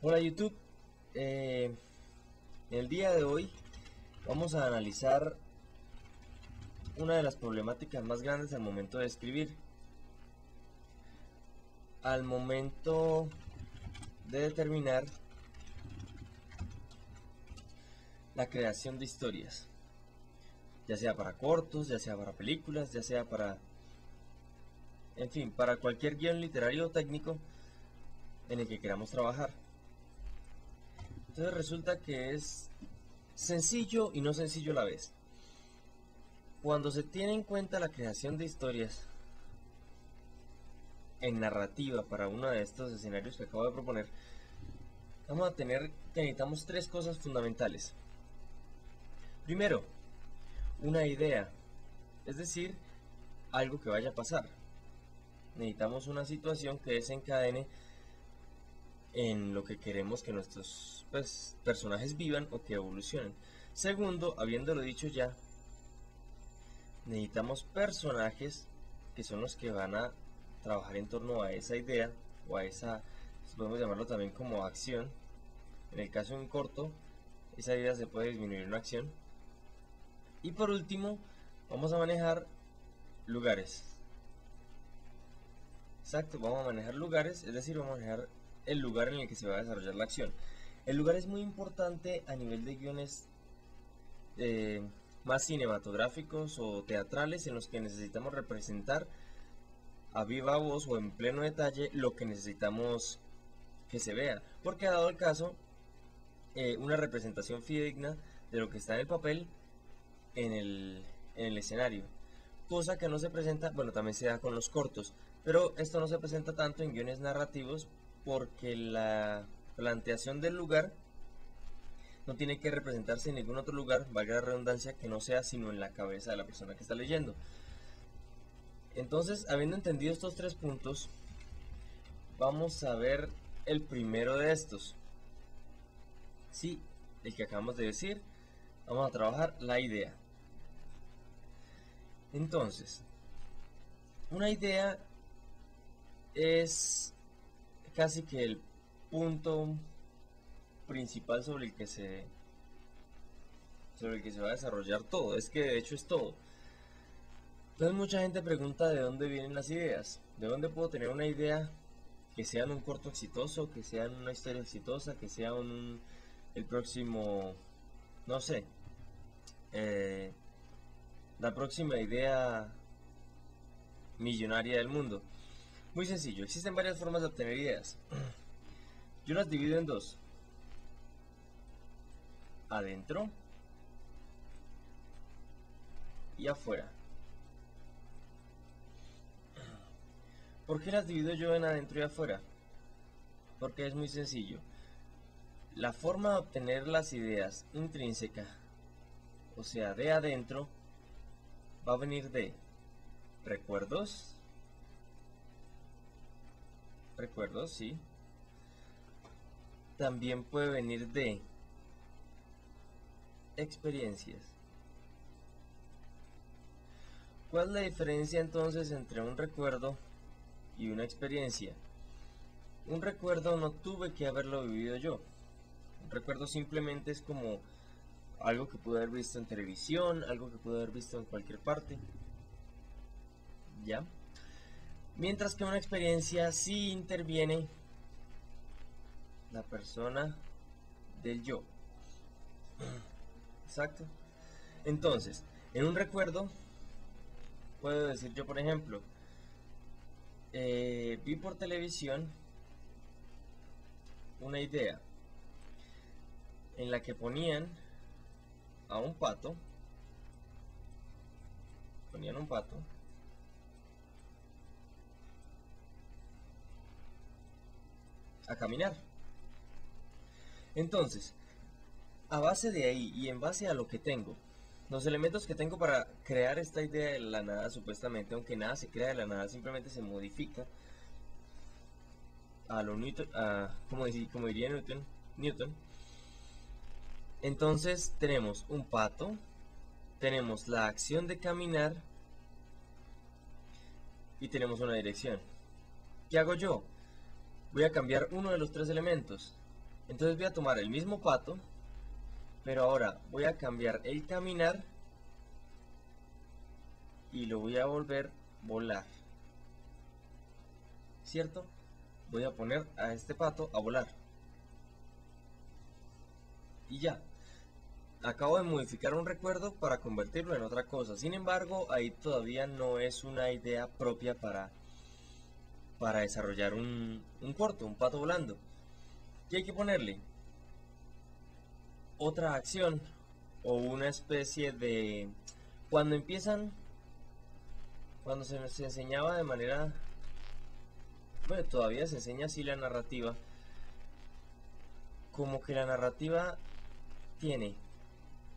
Hola YouTube, en el día de hoy vamos a analizar una de las problemáticas más grandes al momento de escribir. Al momento de determinar la creación de historias, ya sea para cortos, ya sea para películas, ya sea para, en fin, para cualquier guión literario o técnico en el que queramos trabajar. Entonces resulta que es sencillo y no sencillo a la vez. Cuando se tiene en cuenta la creación de historias en narrativa para uno de estos escenarios que acabo de proponer, vamos a tener que necesitamos tres cosas fundamentales. Primero, una idea, es decir, algo que vaya a pasar. Necesitamos una situación que desencadene en lo que queremos que nuestros personajes vivan o que evolucionen. Segundo, habiéndolo dicho ya, necesitamos personajes que son los que van a trabajar en torno a esa idea o a esa, podemos llamarlo también como acción. En el caso de un corto, esa idea se puede disminuir en una acción. Y por último, vamos a manejar lugares. Exacto, vamos a manejar lugares, es decir, vamos a manejar el lugar en el que se va a desarrollar la acción. El lugar es muy importante a nivel de guiones más cinematográficos o teatrales, en los que necesitamos representar a viva voz o en pleno detalle lo que necesitamos que se vea, porque ha dado el caso una representación fidedigna de lo que está en el papel en el escenario, cosa que no se presenta, bueno, también se da con los cortos, pero esto no se presenta tanto en guiones narrativos porque la planteación del lugar no tiene que representarse en ningún otro lugar, valga la redundancia, que no sea sino en la cabeza de la persona que está leyendo. Entonces, habiendo entendido estos tres puntos, vamos a ver el primero de estos. Sí, el que acabamos de decir. Vamos a trabajar la idea. Entonces, una idea es casi que el punto principal sobre el que se va a desarrollar todo. Es que de hecho es todo. Entonces mucha gente pregunta de dónde vienen las ideas. ¿De dónde puedo tener una idea que sea en un corto exitoso, que sea en una historia exitosa, que sea el próximo, no sé, la próxima idea millonaria del mundo? Muy sencillo, existen varias formas de obtener ideas. Yo las divido en dos: adentro y afuera. ¿Por qué las divido yo en adentro y afuera? Porque es muy sencillo. La forma de obtener las ideas intrínseca, o sea, de adentro, va a venir de recuerdos. Recuerdos, sí. También puede venir de experiencias. ¿Cuál es la diferencia entonces entre un recuerdo y una experiencia? Un recuerdo no tuve que haberlo vivido yo. Un recuerdo simplemente es como algo que pude haber visto en televisión, algo que pude haber visto en cualquier parte. ¿Ya? Mientras que una experiencia sí interviene la persona del yo. Exacto. Entonces, en un recuerdo puedo decir yo, por ejemplo, vi por televisión una idea en la que ponían a un pato, a caminar. Entonces, a base de ahí y en base a lo que tengo, los elementos que tengo para crear esta idea de la nada, supuestamente, aunque nada se crea de la nada, simplemente se modifica a lo Newton, como diría Newton. Entonces tenemos un pato, tenemos la acción de caminar y tenemos una dirección. ¿Qué hago yo? Voy a cambiar uno de los tres elementos. Entonces voy a tomar el mismo pato, pero ahora voy a cambiar el caminar y lo voy a volver volar, ¿cierto? Voy a poner a este pato a volar. Y ya. Acabo de modificar un recuerdo para convertirlo en otra cosa. Sin embargo, ahí todavía no es una idea propia para desarrollar un corto, un pato volando. ¿Qué hay que ponerle? Otra acción o una especie de... Cuando se enseñaba de manera... Bueno, todavía se enseña así la narrativa. Como que la narrativa tiene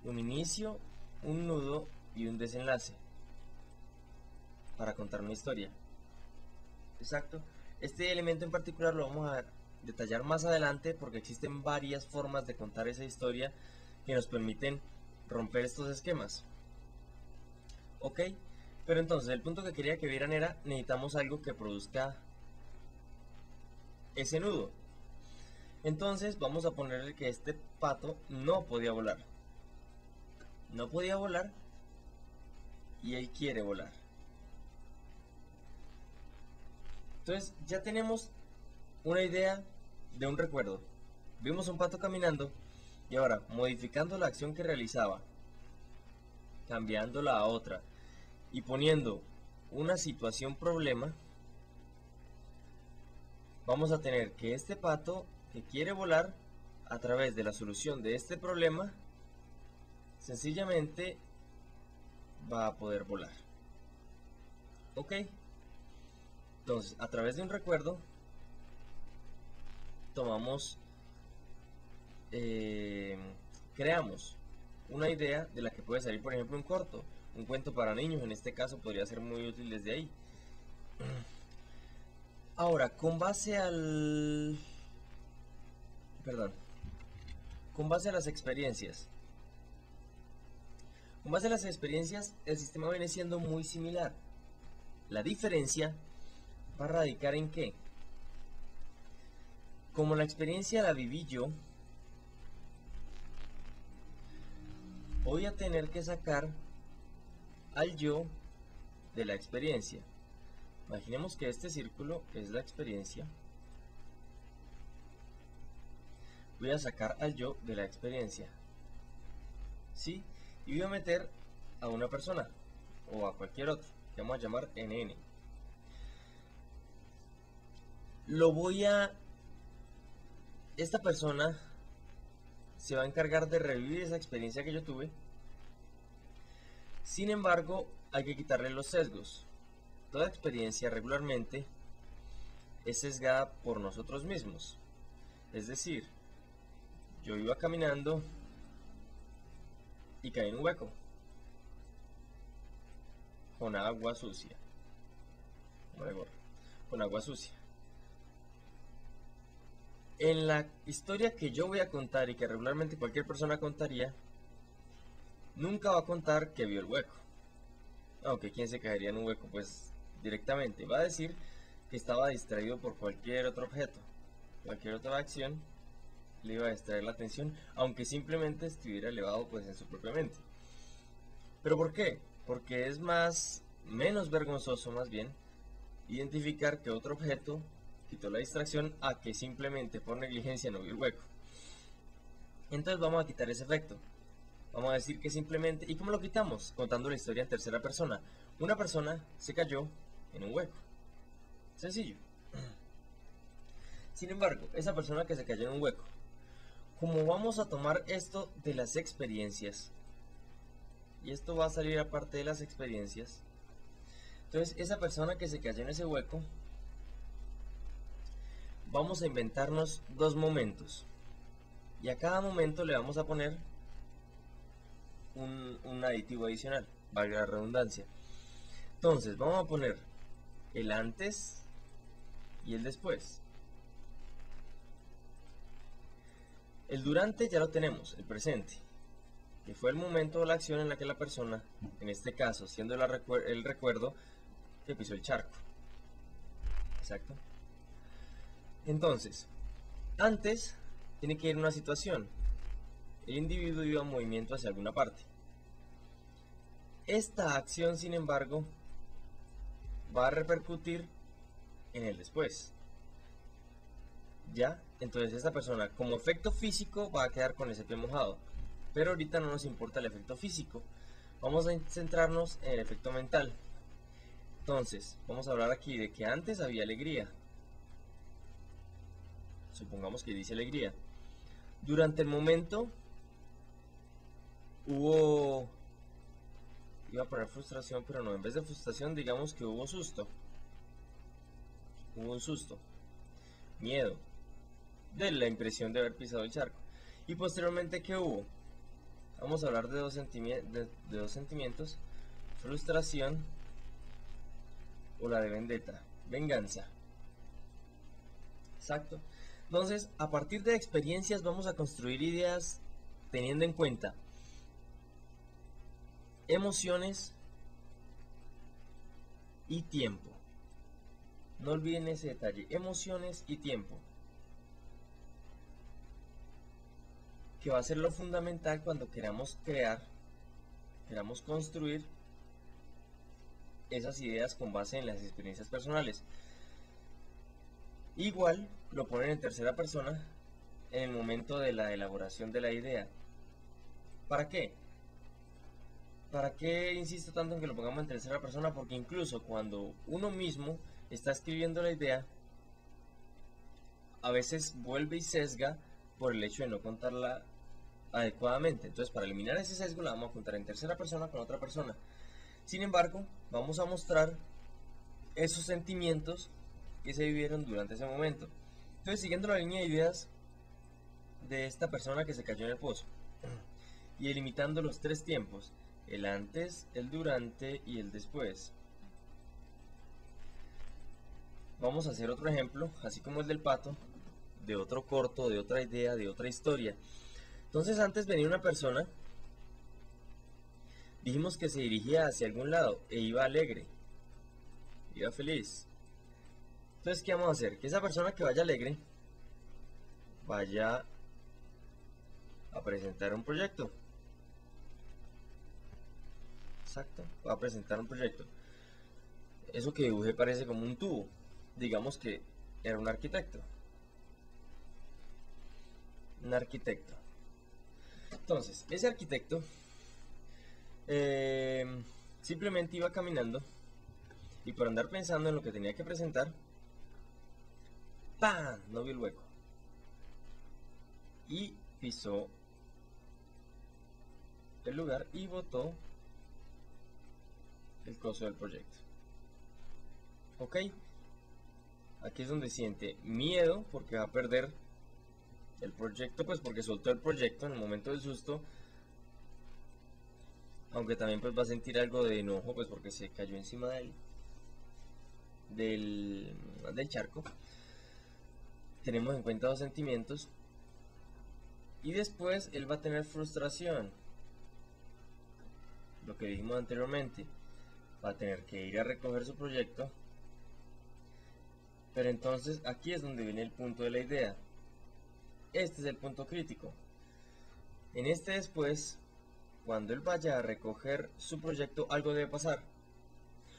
un inicio, un nudo y un desenlace para contar una historia. Exacto. Este elemento en particular lo vamos a detallar más adelante porque existen varias formas de contar esa historia que nos permiten romper estos esquemas. Ok, pero entonces el punto que quería que vieran era: necesitamos algo que produzca ese nudo. Entonces vamos a ponerle que este pato no podía volar. No podía volar y él quiere volar. Entonces ya tenemos una idea de un recuerdo. Vimos un pato caminando y ahora, modificando la acción que realizaba, cambiándola a otra y poniendo una situación problema, vamos a tener que este pato que quiere volar, a través de la solución de este problema, sencillamente va a poder volar. Ok, entonces a través de un recuerdo creamos una idea de la que puede salir, por ejemplo, un corto, un cuento para niños. En este caso podría ser muy útil desde ahí. Ahora, con base a las experiencias. Con base a las experiencias, el sistema viene siendo muy similar. La diferencia va a radicar en que, como la experiencia la viví yo, voy a tener que sacar al yo de la experiencia. Imaginemos que este círculo es la experiencia. Voy a sacar al yo de la experiencia, ¿sí? Y voy a meter a una persona o a cualquier otro, que vamos a llamar NN. Esta persona se va a encargar de revivir esa experiencia que yo tuve. Sin embargo, hay que quitarle los sesgos. Toda experiencia regularmente es sesgada por nosotros mismos. Es decir, yo iba caminando y caí en un hueco con agua sucia. Con agua sucia. En la historia que yo voy a contar y que regularmente cualquier persona contaría, nunca va a contar que vio el hueco. Aunque quien se caería en un hueco, pues directamente va a decir que estaba distraído por cualquier otro objeto, cualquier otra acción le iba a distraer la atención, aunque simplemente estuviera elevado pues en su propia mente. ¿Pero por qué? Porque es menos vergonzoso más bien identificar que otro objeto quitó la distracción a que simplemente por negligencia no vio el hueco. Entonces vamos a quitar ese efecto. Vamos a decir que simplemente... ¿Y cómo lo quitamos? Contando la historia en tercera persona. Una persona se cayó en un hueco. Sencillo. Sin embargo, esa persona que se cayó en un hueco, como vamos a tomar esto de las experiencias, y esto va a salir aparte de las experiencias, entonces esa persona que se cayó en ese hueco, vamos a inventarnos dos momentos. Y a cada momento le vamos a poner un aditivo adicional, valga la redundancia. Entonces vamos a poner el antes y el después. El durante ya lo tenemos, el presente, que fue el momento o la acción en la que la persona, en este caso siendo el recuerdo, que pisó el charco. Exacto. Entonces, antes tiene que ir una situación. El individuo iba en movimiento hacia alguna parte. Esta acción, sin embargo, va a repercutir en el después. ¿Ya? Entonces esta persona, como efecto físico, va a quedar con ese pie mojado. Pero ahorita no nos importa el efecto físico. Vamos a centrarnos en el efecto mental. Entonces, vamos a hablar aquí de que antes había alegría. Supongamos que dice alegría. Durante el momento hubo... Iba a poner frustración, pero no. En vez de frustración, digamos que hubo susto. Hubo un susto. Miedo. De la impresión de haber pisado el charco. Y posteriormente, ¿qué hubo? Vamos a hablar de dos sentimientos. Frustración o la de vendetta. Venganza. Exacto. Entonces, a partir de experiencias vamos a construir ideas teniendo en cuenta emociones y tiempo. No olviden ese detalle, emociones y tiempo, que va a ser lo fundamental cuando queramos crear, queramos construir esas ideas con base en las experiencias personales. Igual lo ponen en tercera persona en el momento de la elaboración de la idea. ¿Para qué? ¿Para qué insisto tanto en que lo pongamos en tercera persona? Porque incluso cuando uno mismo está escribiendo la idea, a veces vuelve y sesga por el hecho de no contarla adecuadamente. Entonces, para eliminar ese sesgo, la vamos a contar en tercera persona con otra persona. Sin embargo, vamos a mostrar esos sentimientos que se vivieron durante ese momento. Entonces, siguiendo la línea de ideas de esta persona que se cayó en el pozo y delimitando los tres tiempos, el antes, el durante y el después, vamos a hacer otro ejemplo, así como el del pato, de otro corto, de otra idea, de otra historia. Entonces, antes venía una persona, dijimos que se dirigía hacia algún lado e iba alegre, iba feliz. Entonces, ¿qué vamos a hacer? Que esa persona que vaya alegre vaya a presentar un proyecto. Exacto, va a presentar un proyecto. Eso que dibujé parece como un tubo. Digamos que era un arquitecto. Un arquitecto. Entonces, ese arquitecto simplemente iba caminando y por andar pensando en lo que tenía que presentar, ¡pam!, no vio el hueco y pisó el lugar y botó el coso del proyecto. Ok, aquí es donde siente miedo porque va a perder el proyecto, pues porque soltó el proyecto en el momento del susto, aunque también pues va a sentir algo de enojo pues porque se cayó encima del charco. Tenemos en cuenta dos sentimientos. Y después él va a tener frustración, lo que dijimos anteriormente. Va a tener que ir a recoger su proyecto. Pero entonces aquí es donde viene el punto de la idea. Este es el punto crítico. En este después, cuando él vaya a recoger su proyecto, algo debe pasar.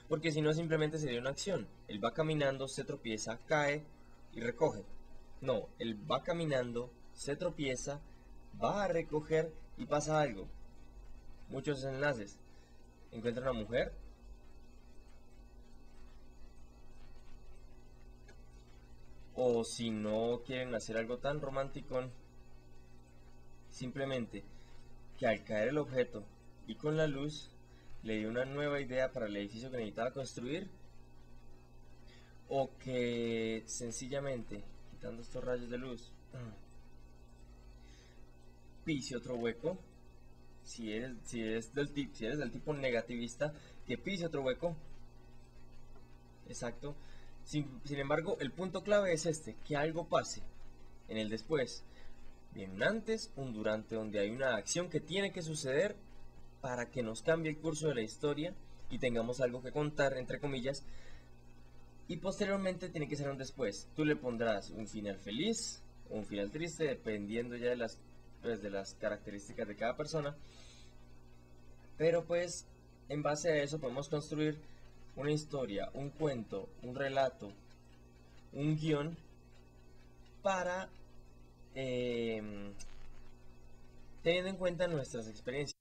Porque si no, simplemente sería una acción. Él va caminando, se tropieza, cae y recoge. No, él va caminando, se tropieza, va a recoger y pasa algo. Muchos enlaces. Encuentra una mujer. O si no quieren hacer algo tan romántico, simplemente que al caer el objeto y con la luz le dio una nueva idea para el edificio que necesitaba construir, o que sencillamente, quitando estos rayos de luz, pise otro hueco. Si eres del tipo negativista, que pise otro hueco. Exacto. Sin embargo, el punto clave es este, que algo pase en el después. Bien, un antes, un durante, donde hay una acción que tiene que suceder para que nos cambie el curso de la historia y tengamos algo que contar, entre comillas. Y posteriormente tiene que ser un después. Tú le pondrás un final feliz un final triste, dependiendo ya de las características de cada persona. Pero pues en base a eso podemos construir una historia, un cuento, un relato, un guión para teniendo en cuenta nuestras experiencias.